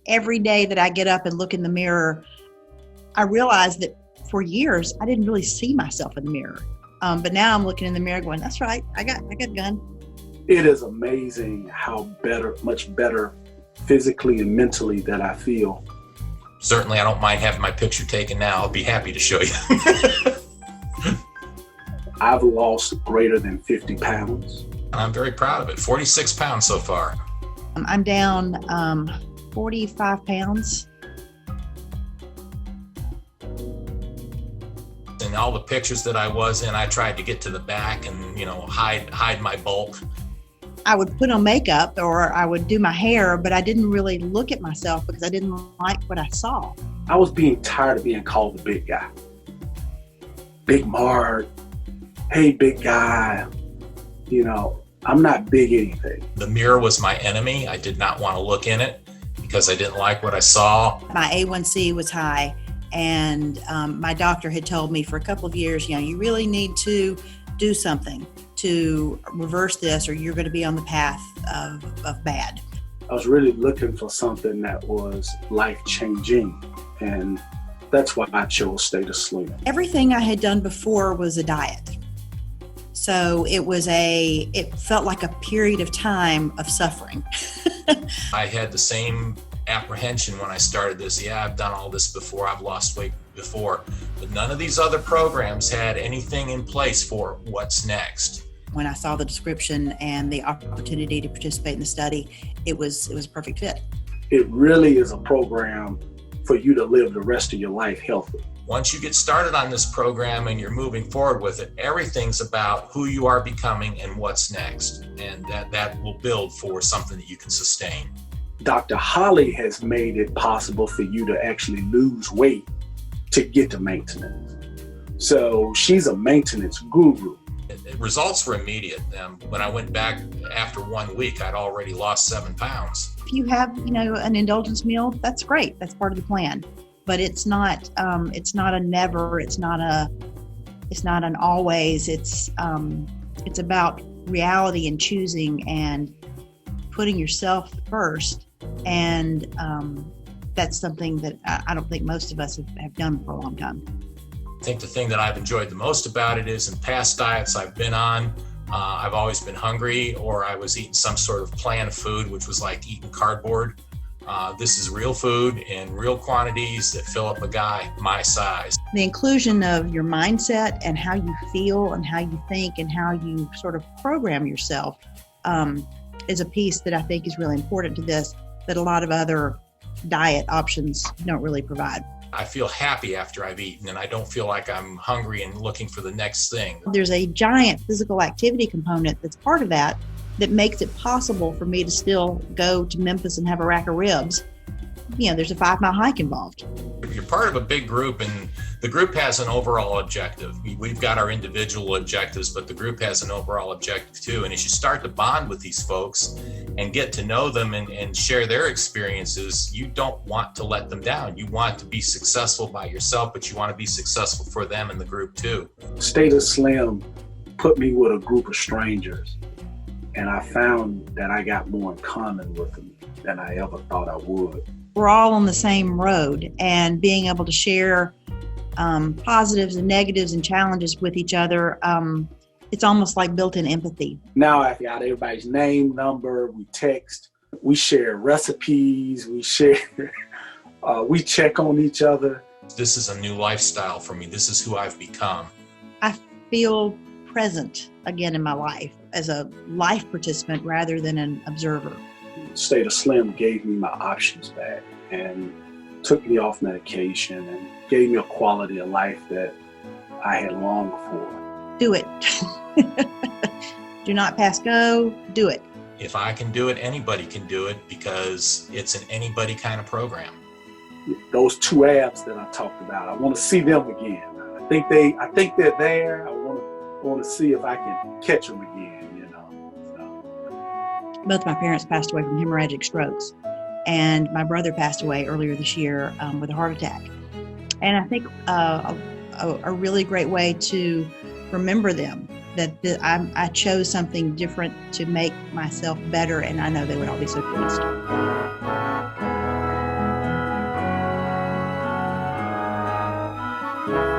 every day that I get up and look in the mirror, I realize that for years, I didn't really see myself in the mirror. But now I'm looking in the mirror going, that's right, I got done. It is amazing how much better physically and mentally that I feel. Certainly, I don't mind having my picture taken now. I'll be happy to show you. I've lost greater than 50 pounds. I'm very proud of it. 46 pounds so far. I'm down 45 pounds. In all the pictures that I was in, I tried to get to the back and, hide my bulk. I would put on makeup or I would do my hair, but I didn't really look at myself because I didn't like what I saw. I was being tired of being called the big guy. Big Mark, hey, big guy. I'm not big anything. The mirror was my enemy. I did not want to look in it because I didn't like what I saw. My A1C was high, and my doctor had told me for a couple of years, you really need to do something to reverse this or you're going to be on the path of bad. I was really looking for something that was life-changing, and that's why I chose Stay the Slim. Everything I had done before was a diet. So it felt like a period of time of suffering. I had the same apprehension when I started this. Yeah, I've done all this before. I've lost weight before, but none of these other programs had anything in place for what's next. When I saw the description and the opportunity to participate in the study, it was a perfect fit. It really is a program for you to live the rest of your life healthy. Once you get started on this program and you're moving forward with it, everything's about who you are becoming and what's next. And that will build for something that you can sustain. Dr. Holly has made it possible for you to actually lose weight to get to maintenance. So she's a maintenance guru. The results were immediate. When I went back after 1 week, I'd already lost 7 pounds. If you have, an indulgence meal, that's great. That's part of the plan. But it's not a never. It's not an always. It's about reality and choosing and putting yourself first. And that's something that I don't think most of us have done for a long time. I think the thing that I've enjoyed the most about it is in past diets I've been on, I've always been hungry, or I was eating some sort of planned food, which was like eating cardboard. This is real food in real quantities that fill up a guy my size. The inclusion of your mindset and how you feel and how you think and how you sort of program yourself is a piece that I think is really important to this, that a lot of other diet options don't really provide. I feel happy after I've eaten, and I don't feel like I'm hungry and looking for the next thing. There's a giant physical activity component that's part of that makes it possible for me to still go to Memphis and have a rack of ribs. There's a 5-mile hike involved. You're part of a big group, and the group has an overall objective. We've got our individual objectives, but the group has an overall objective too. And as you start to bond with these folks and get to know them and share their experiences, you don't want to let them down. You want to be successful by yourself, but you want to be successful for them and the group too. Stay the Slim put me with a group of strangers, and I found that I got more in common with them than I ever thought I would. We're all on the same road, and being able to share positives and negatives and challenges with each other, it's almost like built-in empathy. Now I've got everybody's name, number, we text, we share recipes, we check on each other. This is a new lifestyle for me. This is who I've become. I feel present again in my life as a life participant rather than an observer. Stay the Slim gave me my options back and took me off medication and gave me a quality of life that I had longed for. Do it. Do not pass go. Do it. If I can do it, anybody can do it, because it's an anybody kind of program. Those 2 abs that I talked about, I want to see them again. I think they're there. I want to see if I can catch them again. Both my parents passed away from hemorrhagic strokes, and my brother passed away earlier this year with a heart attack. And I think a really great way to remember them, that I chose something different to make myself better, and I know they would all be so pleased. you.